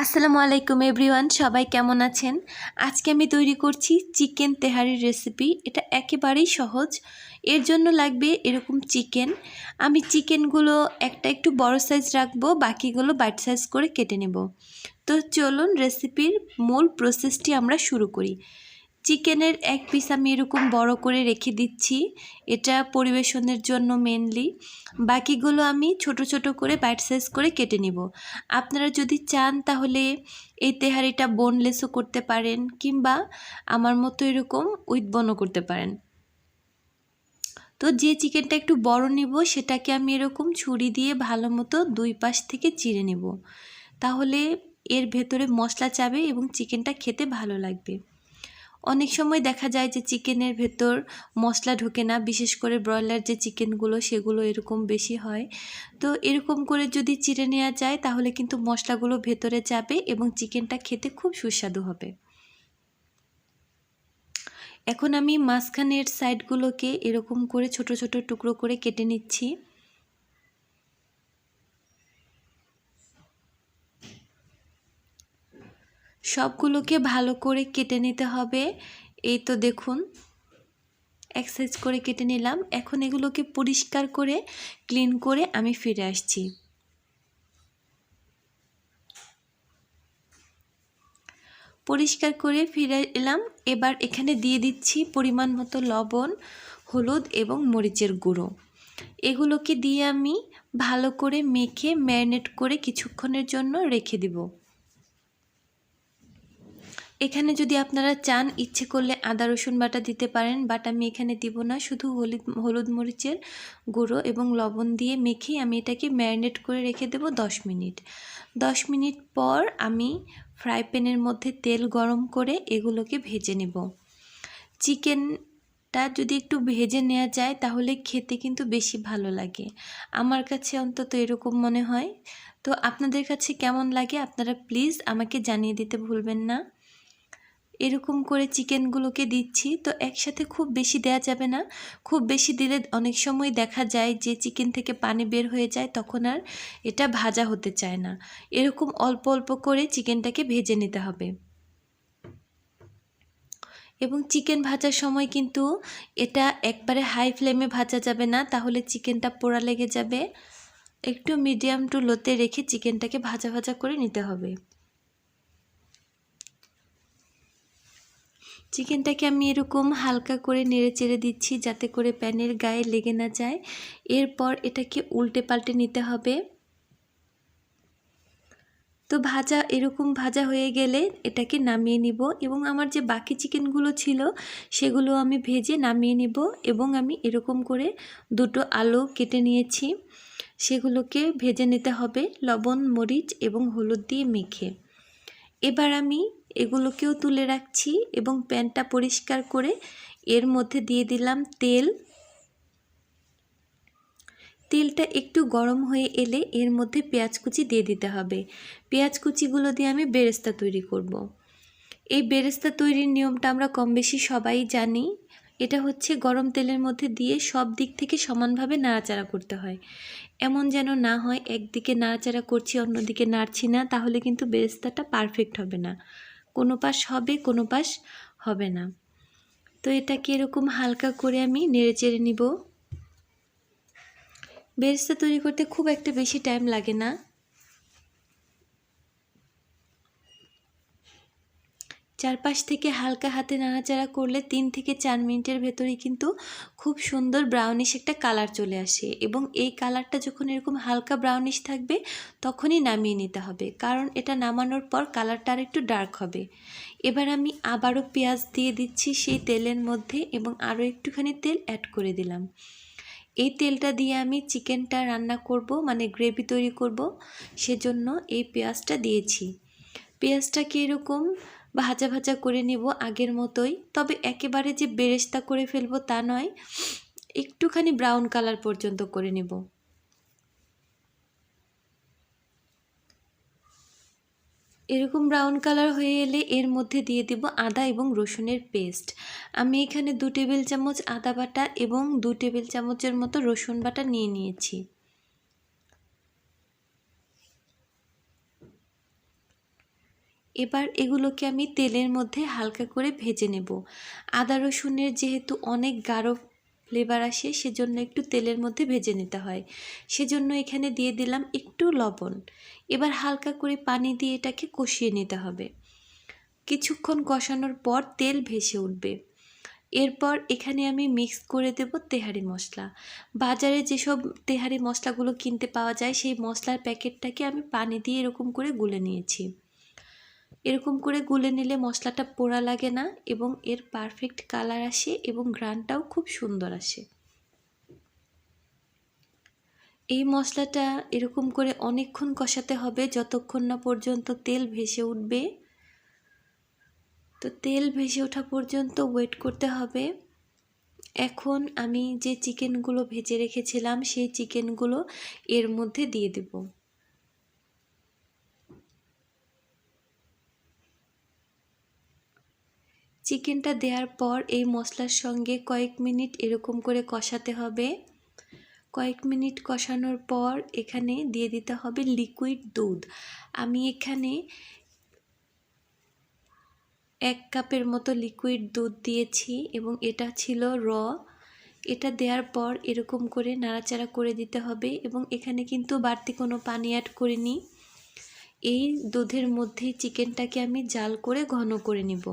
আসসালামু আলাইকুম এভরিওয়ান, সবাই কেমন আছেন? আজকে আমি তৈরি করছি চিকেন তেহারির রেসিপি। এটা একেবারেই সহজ। এর জন্য লাগবে এরকম চিকেন। আমি চিকেনগুলো একটা একটু বড় সাইজ রাখবো, বাকিগুলো বাইট সাইজ করে কেটে নেব। তো চলুন রেসিপির মূল প্রসেসটি আমরা শুরু করি। চিকেনের এক পিস আমি এরকম বড় করে রেখে দিচ্ছি, এটা পরিবেশনের জন্য মেনলি। বাকিগুলো আমি ছোট ছোট করে বাইট সাইজ করে কেটে নিব। আপনারা যদি চান তাহলে এই তেহারিটা বোনলেসও করতে পারেন, কিংবা আমার মতো এরকম উইথ বোনও করতে পারেন। তো যে চিকেনটা একটু বড় নিব সেটাকে আমি এরকম ছুরি দিয়ে ভালো মতো দুই পাশ থেকে চিড়ে নেব, তাহলে এর ভেতরে মশলা যাবে এবং চিকেনটা খেতে ভালো লাগবে। অনেক সময় দেখা যায় যে চিকেনের ভেতর মশলা ঢোকে না, বিশেষ করে ব্রয়লার যে চিকেনগুলো সেগুলো এরকম বেশি হয়। তো এরকম করে যদি চিড়ে নেওয়া যায় তাহলে কিন্তু মশলাগুলো ভেতরে যাবে এবং চিকেনটা খেতে খুব সুস্বাদু হবে। এখন আমি মাঝখানের সাইডগুলোকে এরকম করে ছোট ছোট টুকরো করে কেটে নিচ্ছি। সবগুলোকে ভালো করে কেটে নিতে হবে। এই তো দেখুন, এক সাইজ করে কেটে নিলাম। এখন এগুলোকে পরিষ্কার করে ক্লিন করে আমি ফিরে আসছি। পরিষ্কার করে ফিরে এলাম। এবার এখানে দিয়ে দিচ্ছি পরিমাণ মতো লবণ, হলুদ এবং মরিচের গুঁড়ো। এগুলোকে দিয়ে আমি ভালো করে মেখে ম্যারিনেট করে কিছুক্ষণের জন্য রেখে দিব। এখানে যদি আপনারা চান ইচ্ছে করলে আদা রসুন বাটা দিতে পারেন, বাট আমি এখানে দিব না। শুধু হলুদ মরিচের গুঁড়ো এবং লবণ দিয়ে মেখে আমি এটাকে ম্যারিনেট করে রেখে দেব 10 মিনিট। 10 মিনিট পর আমি ফ্রাই প্যানের মধ্যে তেল গরম করে এগুলোকে ভেজে নেব। চিকেনটা যদি একটু ভেজে নেওয়া যায় তাহলে খেতে কিন্তু বেশি ভালো লাগে, আমার কাছে অন্তত এরকম মনে হয়। তো আপনাদের কাছে কেমন লাগে আপনারা প্লিজ আমাকে জানিয়ে দিতে ভুলবেন না। এরকম করে চিকেনগুলোকে দিচ্ছি। তো একসাথে খুব বেশি দেয়া যাবে না, খুব বেশি দিলে অনেক সময় দেখা যায় যে চিকেন থেকে পানি বের হয়ে যায়, তখন আর এটা ভাজা হতে চায় না। এরকম অল্প অল্প করে চিকেনটাকে ভেজে নিতে হবে। এবং চিকেন ভাজার সময় কিন্তু এটা একবারে হাই ফ্লেমে ভাজা যাবে না, তাহলে চিকেনটা পোড়া লেগে যাবে। একটু মিডিয়াম টু লোতে রেখে চিকেনটাকে ভাজা ভাজা করে নিতে হবে। চিকেনটাকে আমি এরকম হালকা করে নেড়ে চেড়ে দিচ্ছি যাতে করে প্যানের গায়ে লেগে না যায়। এরপর এটাকে উল্টে পাল্টে নিতে হবে। তো এরকম ভাজা হয়ে গেলে এটাকে নামিয়ে নিব এবং আমার যে বাকি চিকেনগুলো ছিল সেগুলো আমি ভেজে নামিয়ে নিব। এবং আমি এরকম করে দুটো আলু কেটে নিয়েছি, সেগুলোকে ভেজে নিতে হবে লবণ মরিচ এবং হলুদ দিয়ে মেখে। এবার আমি এগুলোকেও তুলে রাখছি এবং প্যানটা পরিষ্কার করে এর মধ্যে দিয়ে দিলাম তেল। তেলটা একটু গরম হয়ে এলে এর মধ্যে পেঁয়াজ কুচি দিয়ে দিতে হবে। পেঁয়াজ কুচিগুলো দিয়ে আমি বেরেস্তা তৈরি করব। এই বেরেস্তা তৈরির নিয়মটা আমরা কম বেশি সবাই জানি। এটা হচ্ছে গরম তেলের মধ্যে দিয়ে সব দিক থেকে সমানভাবে নাড়াচাড়া করতে হয়। এমন যেন না হয় একদিকে নাড়াচাড়া করছি অন্যদিকে নাড়ছি না, তাহলে কিন্তু বেরেস্তাটা পারফেক্ট হবে না। কোনো পাশ হবে কোনো পাশ হবে না। তো এটাকে এরকম হালকা করে আমি নেড়ে চেড়ে নিব। বেরেস্তা তৈরি করতে খুব একটা বেশি টাইম লাগে না। চারপাশ থেকে হালকা হাতে নাড়াচাড়া করলে 3 থেকে 4 মিনিটের ভেতরেই কিন্তু খুব সুন্দর ব্রাউনিশ একটা কালার চলে আসে। এবং এই কালারটা যখন এরকম হালকা ব্রাউনিশ থাকবে তখনই নামিয়ে নিতে হবে, কারণ এটা নামানোর পর কালারটা আর একটু ডার্ক হবে। এবার আমি আবারও পেঁয়াজ দিয়ে দিচ্ছি সেই তেলের মধ্যে এবং আরও একটুখানি তেল অ্যাড করে দিলাম। এই তেলটা দিয়ে আমি চিকেনটা রান্না করব, মানে গ্রেভি তৈরি করব, সেজন্য এই পেঁয়াজটা দিয়েছি। পেঁয়াজটাকে এরকম ভাজা ভাজা করে নেব আগের মতোই, তবে একেবারে যে বেরেস্তা করে ফেলবো তা নয়, একটুখানি ব্রাউন কালার পর্যন্ত করে নেব। এরকম ব্রাউন কালার হয়ে এলে এর মধ্যে দিয়ে দেব আদা এবং রসুনের পেস্ট। আমি এখানে 2 টেবিল চামচ আদা বাটা এবং 2 টেবিল চামচের মতো রসুন বাটা নিয়ে নিয়েছি। এবার এগুলোকে আমি তেলের মধ্যে হালকা করে ভেজে নেব। আদা রসুনের যেহেতু অনেক গাঢ় ফ্লেভার আসে, সেজন্য একটু তেলের মধ্যে ভেজে নিতে হয়। সেজন্য এখানে দিয়ে দিলাম একটু লবণ। এবার হালকা করে পানি দিয়ে এটাকে কষিয়ে নিতে হবে। কিছুক্ষণ কষানোর পর তেল ভেসে উঠবে। এরপর এখানে আমি মিক্স করে দেব তেহারি মশলা। বাজারে যেসব তেহারি মশলাগুলো কিনতে পাওয়া যায়, সেই মশলার প্যাকেটটাকে আমি পানি দিয়ে এরকম করে গুলে নিয়েছি। এরকম করে গুলে নিলে মশলাটা পোড়া লাগে না এবং এর পারফেক্ট কালার আসে এবং ঘ্রাণটাও খুব সুন্দর আসে। এই মশলাটা এরকম করে অনেকক্ষণ কষাতে হবে, যতক্ষণ না পর্যন্ত তেল ভেসে উঠবে। তো তেল ভেসে ওঠা পর্যন্ত ওয়েট করতে হবে। এখন আমি যে চিকেনগুলো ভেজে রেখেছিলাম, সেই চিকেনগুলো এর মধ্যে দিয়ে দেব। চিকেনটা দেওয়ার পর এই মশলার সঙ্গে কয়েক মিনিট এরকম করে কষাতে হবে। কয়েক মিনিট কষানোর পর এখানে দিয়ে দিতে হবে লিকুইড দুধ। আমি এখানে 1 কাপের মতো লিকুইড দুধ দিয়েছি এবং এটা ছিল র। এটা দেওয়ার পর এরকম করে নাড়াচাড়া করে দিতে হবে এবং এখানে কিন্তু বাড়তি কোনো পানি অ্যাড করিনি। এই দুধের মধ্যেই চিকেনটাকে আমি জাল করে ঘন করে নিব।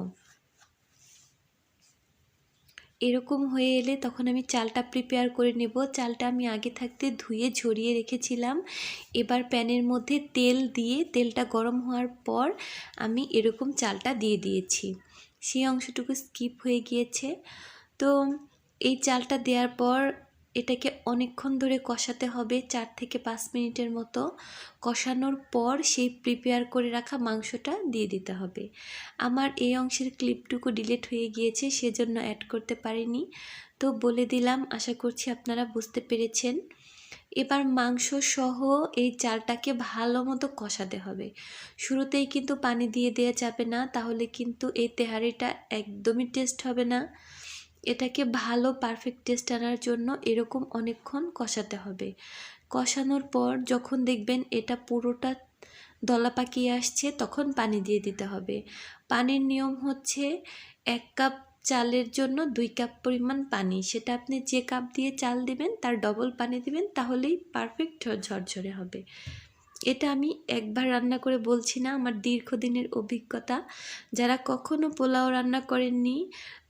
এরকম হয়ে এলে তখন আমি চালটা প্রিপেয়ার করে নেব। চালটা আমি আগে থাকতে ধুয়ে ঝরিয়ে রেখেছিলাম। এবার প্যানের মধ্যে তেল দিয়ে তেলটা গরম হওয়ার পর আমি এরকম চালটা দিয়ে দিয়েছি। সেই অংশটুকু স্কিপ হয়ে গিয়েছে। তো এই চালটা দেওয়ার পর এটাকে অনেকক্ষণ ধরে কষাতে হবে, 4 থেকে 5 মিনিটের মতো। কষানোর পর সেই প্রিপেয়ার করে রাখা মাংসটা দিয়ে দিতে হবে। আমার এই অংশের ক্লিপটুকু ডিলিট হয়ে গিয়েছে, সেজন্য অ্যাড করতে পারিনি। তো বলে দিলাম, আশা করছি আপনারা বুঝতে পেরেছেন। এবার মাংস সহ এই চালটাকে ভালো মতো কষাতে হবে। শুরুতেই কিন্তু পানি দিয়ে দেওয়া যাবে না, তাহলে কিন্তু এই তেহারিটা একদমই টেস্ট হবে না। এটাকে ভালো পারফেক্ট টেস্ট আনার জন্য এরকম অনেকক্ষণ কষাতে হবে। কষানোর পর যখন দেখবেন এটা পুরোটা দলা পাকিয়ে আসছে, তখন পানি দিয়ে দিতে হবে। পানির নিয়ম হচ্ছে 1 কাপ চালের জন্য 2 কাপ পরিমাণ পানি। সেটা আপনি যে কাপ দিয়ে চাল দিবেন তার ডবল পানি দিবেন, তাহলেই পারফেক্ট ঝরঝরে হবে। এটা আমি একবার রান্না করে বলছি না, আমার দীর্ঘদিনের অভিজ্ঞতা। যারা কখনো পোলাও রান্না করেননি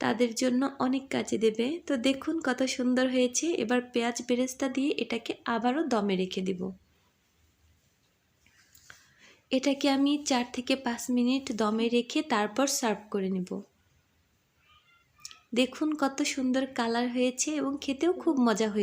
তাদের জন্য অনেক কাজে দেবে। তো দেখুন কত সুন্দর হয়েছে। এবার পেঁয়াজ বেরেস্তা দিয়ে এটাকে আবারও দমে রেখে দেব। এটাকে আমি 4 থেকে 5 মিনিট দমে রেখে তারপর সার্ভ করে নেব। দেখুন কত সুন্দর কালার হয়েছে এবং খেতেও খুব মজা হয়েছে।